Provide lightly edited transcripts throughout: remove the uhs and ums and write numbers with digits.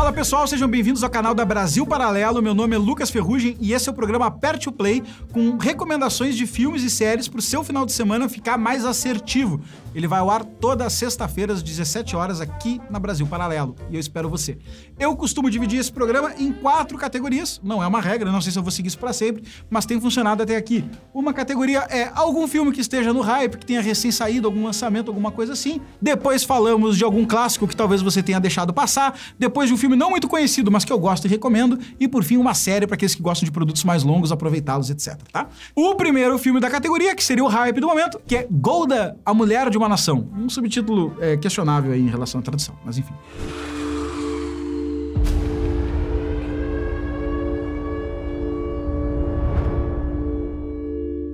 Fala pessoal, sejam bem-vindos ao canal da Brasil Paralelo. Meu nome é Lucas Ferrugem e esse é o programa Aperte o Play, com recomendações de filmes e séries para o seu final de semana ficar mais assertivo. Ele vai ao ar toda sexta-feira às 17 horas aqui na Brasil Paralelo e eu espero você. Eu costumo dividir esse programa em 4 categorias, não é uma regra, não sei se eu vou seguir isso para sempre, mas tem funcionado até aqui. Uma categoria é algum filme que esteja no hype, que tenha recém saído, algum lançamento, alguma coisa assim. Depois falamos de algum clássico que talvez você tenha deixado passar. Depois de um filme não muito conhecido, mas que eu gosto e recomendo. E por fim, uma série para aqueles que gostam de produtos mais longos, aproveitá-los, etc, tá? O primeiro filme da categoria, que seria o hype do momento, que é Golda, a Mulher de uma Nação. Um subtítulo questionável aí em relação à tradução, mas enfim.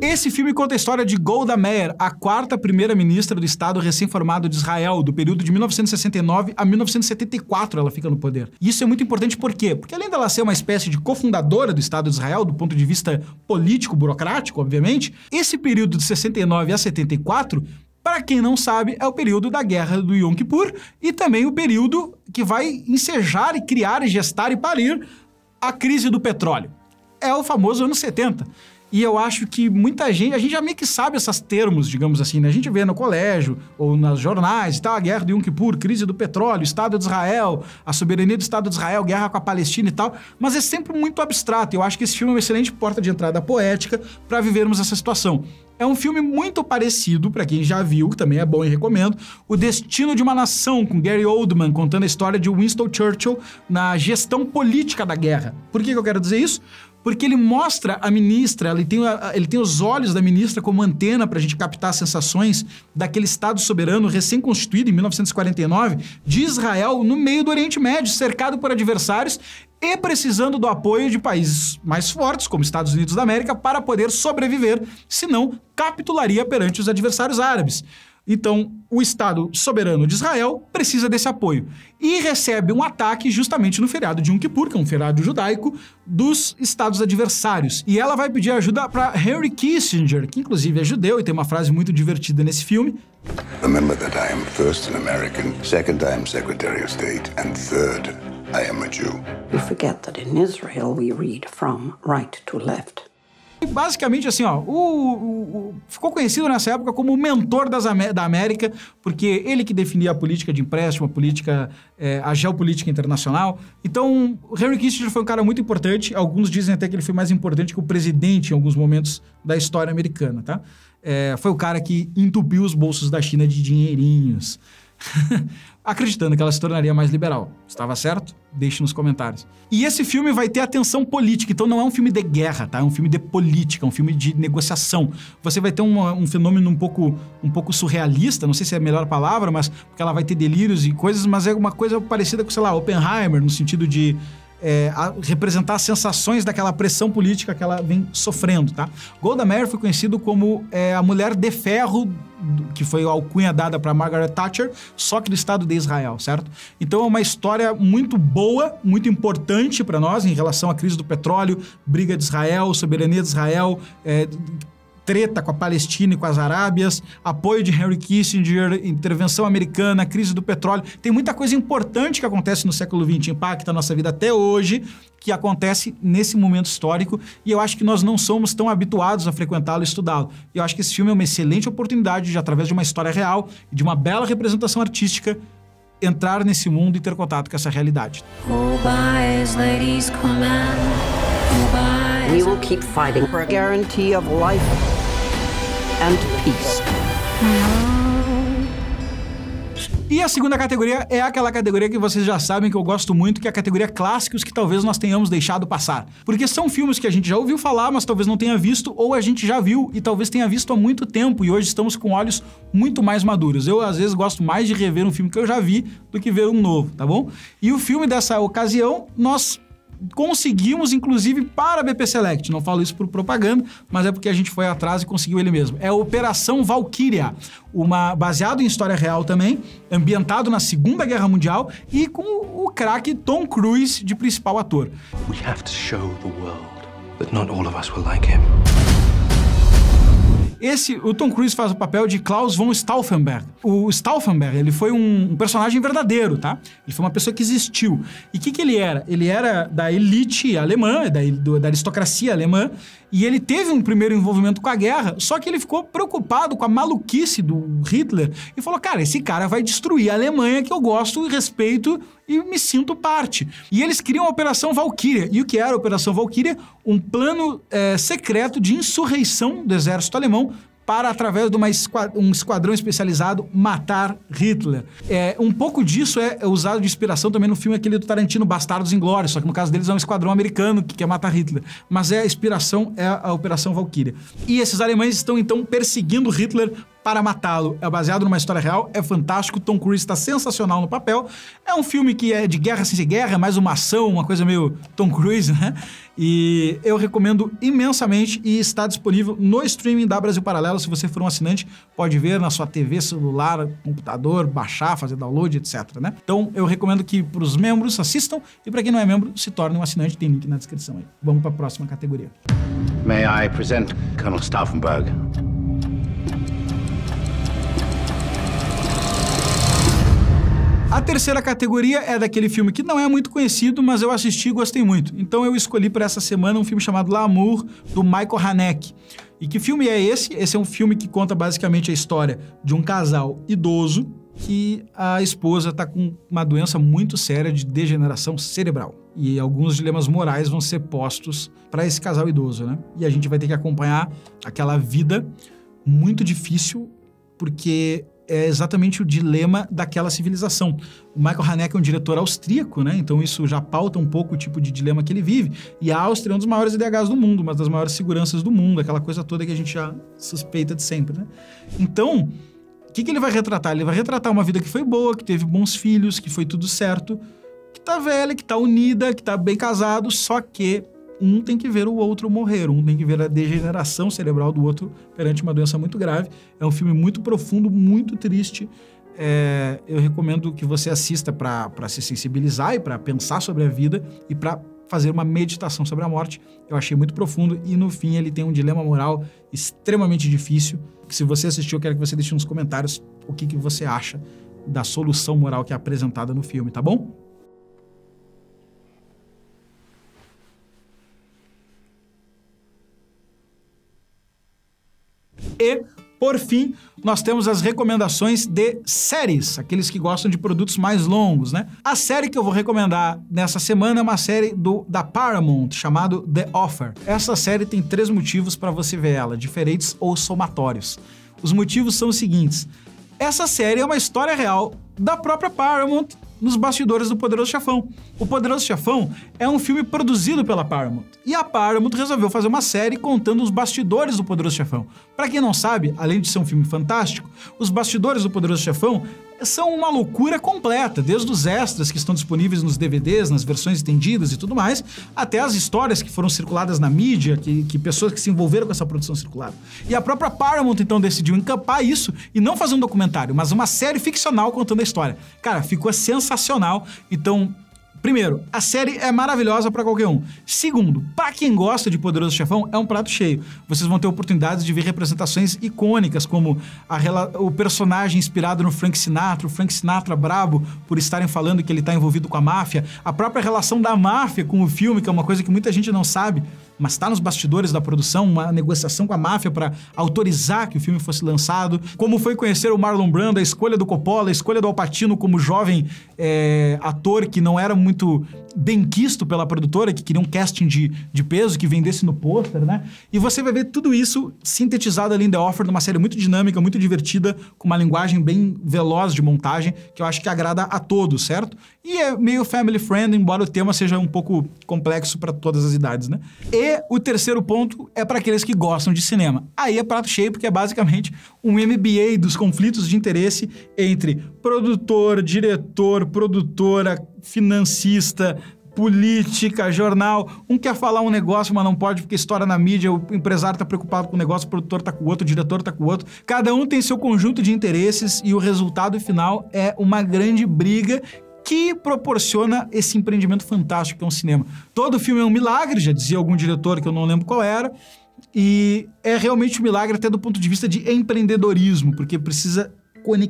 Esse filme conta a história de Golda Meir, a 4ª primeira-ministra do Estado recém-formado de Israel, do período de 1969 a 1974 ela fica no poder. E isso é muito importante por quê? Porque além dela ser uma espécie de cofundadora do Estado de Israel, do ponto de vista político, burocrático, obviamente, esse período de 69 a 74, para quem não sabe, é o período da Guerra do Yom Kippur e também o período que vai ensejar e criar e gestar e parir a crise do petróleo. É o famoso anos 70. E eu acho que muita gente, a gente já meio que sabe esses termos, digamos assim, né? A gente vê no colégio ou nos jornais e tal, a Guerra do Yom Kippur, crise do petróleo, Estado de Israel, a soberania do Estado de Israel, guerra com a Palestina e tal, mas é sempre muito abstrato. Eu acho que esse filme é uma excelente porta de entrada poética para vivermos essa situação. É um filme muito parecido, para quem já viu, que também é bom e recomendo, O Destino de uma Nação, com Gary Oldman, contando a história de Winston Churchill na gestão política da guerra. Por que eu quero dizer isso? Porque ele mostra a ministra, ele tem os olhos da ministra como antena para a gente captar as sensações daquele Estado soberano recém-constituído em 1949 de Israel no meio do Oriente Médio, cercado por adversários e precisando do apoio de países mais fortes, como Estados Unidos da América, para poder sobreviver, senão capitularia perante os adversários árabes. Então, o Estado soberano de Israel precisa desse apoio e recebe um ataque justamente no feriado de Yom Kippur, que é um feriado judaico, dos estados adversários. E ela vai pedir ajuda para Henry Kissinger, que inclusive é judeu e tem uma frase muito divertida nesse filme. Remember that I am first an American, second I am Secretary of State, and third I am a Jew. You forget that in Israel we read from right to left. Basicamente, assim, ó, ficou conhecido nessa época como o mentor da América, porque ele que definia a política de empréstimo, a geopolítica internacional. Então, Henry Kissinger foi um cara muito importante. Alguns dizem até que ele foi mais importante que o presidente em alguns momentos da história americana, tá? Foi o cara que entupiu os bolsos da China de dinheirinhos. Acreditando que ela se tornaria mais liberal. Estava certo? Deixe nos comentários. E esse filme vai ter atenção política, então não é um filme de guerra, tá? É um filme de política, é um filme de negociação. Você vai ter um fenômeno um pouco surrealista, não sei se é a melhor palavra, mas porque ela vai ter delírios e coisas, mas é uma coisa parecida com, sei lá, Oppenheimer, no sentido de representar as sensações daquela pressão política que ela vem sofrendo, tá? Golda Meir foi conhecido como a mulher de ferro, que foi a alcunha dada para Margaret Thatcher, só que do Estado de Israel, certo? Então é uma história muito boa, muito importante para nós em relação à crise do petróleo, briga de Israel, soberania de Israel, treta com a Palestina e com as Arábias, apoio de Henry Kissinger, intervenção americana, crise do petróleo. Tem muita coisa importante que acontece no século XX, impacta a nossa vida até hoje, que acontece nesse momento histórico, e eu acho que nós não somos tão habituados a frequentá-lo e estudá-lo. E eu acho que esse filme é uma excelente oportunidade de, através de uma história real e de uma bela representação artística, entrar nesse mundo e ter contato com essa realidade. We will keep fighting for a guarantee of life and peace. E a segunda categoria é aquela categoria que vocês já sabem que eu gosto muito, que é a categoria clássicos que talvez nós tenhamos deixado passar. Porque são filmes que a gente já ouviu falar, mas talvez não tenha visto, ou a gente já viu e talvez tenha visto há muito tempo, e hoje estamos com olhos muito mais maduros. Eu, às vezes, gosto mais de rever um filme que eu já vi do que ver um novo, tá bom? E o filme dessa ocasião, nós conseguimos, inclusive, para a BP Select. Não falo isso por propaganda, mas é porque a gente foi atrás e conseguiu ele mesmo. É Operação Valkyria, baseado em história real também, ambientado na Segunda Guerra Mundial e com o craque Tom Cruise de principal ator. We have to show the world that not all of us were like him. O Tom Cruise faz o papel de Klaus von Stauffenberg. O Stauffenberg, ele foi um personagem verdadeiro, tá? Ele foi uma pessoa que existiu. E o que ele era? Ele era da elite alemã, da aristocracia alemã, e ele teve um primeiro envolvimento com a guerra, só que ele ficou preocupado com a maluquice do Hitler e falou, cara, esse cara vai destruir a Alemanha que eu gosto e respeito e me sinto parte. E eles criam a Operação Valkyria. E o que era a Operação Valkyria? Um plano secreto de insurreição do exército alemão para, através de um esquadrão especializado, matar Hitler. Um pouco disso é usado de inspiração também no filme aquele do Tarantino, Bastardos Inglórios, só que no caso deles é um esquadrão americano que quer matar Hitler. Mas a inspiração é a Operação Valkyria. E esses alemães estão, então, perseguindo Hitler para matá-lo. É baseado numa história real, é fantástico, Tom Cruise está sensacional no papel. É um filme que é de guerra sem ser guerra, é mais uma ação, uma coisa meio Tom Cruise, né? E eu recomendo imensamente e está disponível no streaming da Brasil Paralelo. Se você for um assinante, pode ver na sua TV, celular, computador, baixar, fazer download, etc, né? Então, eu recomendo que para os membros assistam e para quem não é membro, se torne um assinante, tem link na descrição aí. Vamos para a próxima categoria. May I present Colonel Stauffenberg? A terceira categoria é daquele filme que não é muito conhecido, mas eu assisti e gostei muito. Então eu escolhi para essa semana um filme chamado L'Amour, do Michael Haneke. E que filme é esse? Esse é um filme que conta basicamente a história de um casal idoso que a esposa está com uma doença muito séria de degeneração cerebral. E alguns dilemas morais vão ser postos para esse casal idoso, né? E a gente vai ter que acompanhar aquela vida muito difícil, porque é exatamente o dilema daquela civilização. O Michael Haneke é um diretor austríaco, né? Então isso já pauta um pouco o tipo de dilema que ele vive. E a Áustria é um dos maiores IDHs do mundo, uma das maiores seguranças do mundo, aquela coisa toda que a gente já suspeita de sempre, né? Então, o que ele vai retratar? Ele vai retratar uma vida que foi boa, que teve bons filhos, que foi tudo certo, que tá velha, que tá unida, que tá bem casado, só que um tem que ver o outro morrer, um tem que ver a degeneração cerebral do outro perante uma doença muito grave. É um filme muito profundo, muito triste. Eu recomendo que você assista para se sensibilizar e para pensar sobre a vida e para fazer uma meditação sobre a morte. Eu achei muito profundo e, no fim, ele tem um dilema moral extremamente difícil. Se você assistiu, eu quero que você deixe nos comentários o que você acha da solução moral que é apresentada no filme, tá bom? E, por fim, nós temos as recomendações de séries, aqueles que gostam de produtos mais longos, né? A série que eu vou recomendar nessa semana é uma série da Paramount, chamado The Offer. Essa série tem 3 motivos para você ver ela, diferentes ou somatórios. Os motivos são os seguintes. Essa série é uma história real da própria Paramount nos bastidores do Poderoso Chefão. O Poderoso Chefão é um filme produzido pela Paramount. E a Paramount resolveu fazer uma série contando os bastidores do Poderoso Chefão. Pra quem não sabe, além de ser um filme fantástico, os bastidores do Poderoso Chefão são uma loucura completa, desde os extras que estão disponíveis nos DVDs, nas versões estendidas e tudo mais, até as histórias que foram circuladas na mídia, que pessoas que se envolveram com essa produção circularam. E a própria Paramount, então, decidiu encampar isso e não fazer um documentário, mas uma série ficcional contando a história. Cara, ficou sensacional. Então, primeiro, a série é maravilhosa pra qualquer um. Segundo, pra quem gosta de Poderoso Chefão, é um prato cheio. Vocês vão ter oportunidades de ver representações icônicas, como o personagem inspirado no Frank Sinatra brabo por estarem falando que ele tá envolvido com a máfia, a própria relação da máfia com o filme, que é uma coisa que muita gente não sabe, mas está nos bastidores da produção, uma negociação com a máfia para autorizar que o filme fosse lançado. Como foi conhecer o Marlon Brando, a escolha do Coppola, a escolha do Al Pacino como jovem ator que não era muito benquisto pela produtora, que queria um casting de peso, que vendesse no pôster, né? E você vai ver tudo isso sintetizado ali em The Offer, numa série muito dinâmica, muito divertida, com uma linguagem bem veloz de montagem, que eu acho que agrada a todos, certo? E é meio family friendly, embora o tema seja um pouco complexo para todas as idades, né? E o terceiro ponto é para aqueles que gostam de cinema. Aí é prato cheio, porque é basicamente um MBA dos conflitos de interesse entre produtor, diretor, produtora, financista, política, jornal. Um quer falar um negócio, mas não pode porque estoura na mídia, o empresário tá preocupado com o negócio, o produtor tá com o outro, o diretor tá com o outro. Cada um tem seu conjunto de interesses e o resultado final é uma grande briga que proporciona esse empreendimento fantástico que é um cinema. Todo filme é um milagre, já dizia algum diretor que eu não lembro qual era, E é realmente um milagre até do ponto de vista de empreendedorismo, porque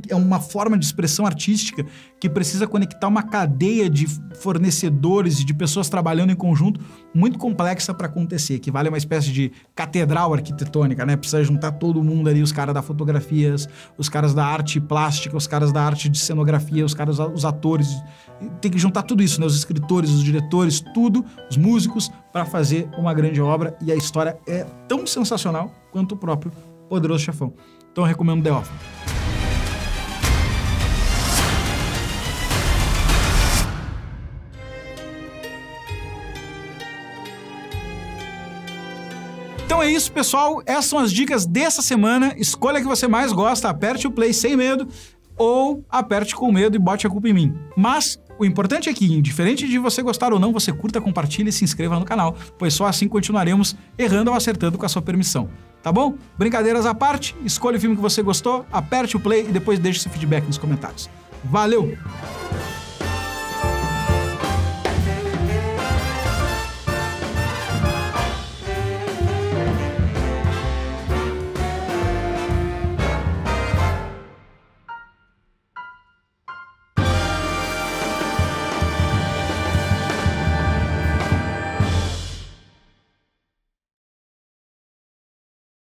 é uma forma de expressão artística que precisa conectar uma cadeia de fornecedores e de pessoas trabalhando em conjunto muito complexa para acontecer, que vale uma espécie de catedral arquitetônica, né? Precisa juntar todo mundo ali, os caras da fotografias, os caras da arte plástica, os caras da arte de cenografia, os atores, tem que juntar tudo isso, né? Os escritores, os diretores, tudo, os músicos, para fazer uma grande obra, e a história é tão sensacional quanto o próprio Poderoso Chefão. Então eu recomendo The Offer. Então é isso, pessoal. Essas são as dicas dessa semana. Escolha a que você mais gosta, aperte o play sem medo ou aperte com medo e bote a culpa em mim. Mas o importante é que, indiferente de você gostar ou não, você curta, compartilhe e se inscreva no canal, pois só assim continuaremos errando ou acertando com a sua permissão. Tá bom? Brincadeiras à parte, escolha o filme que você gostou, aperte o play e depois deixe seu feedback nos comentários. Valeu!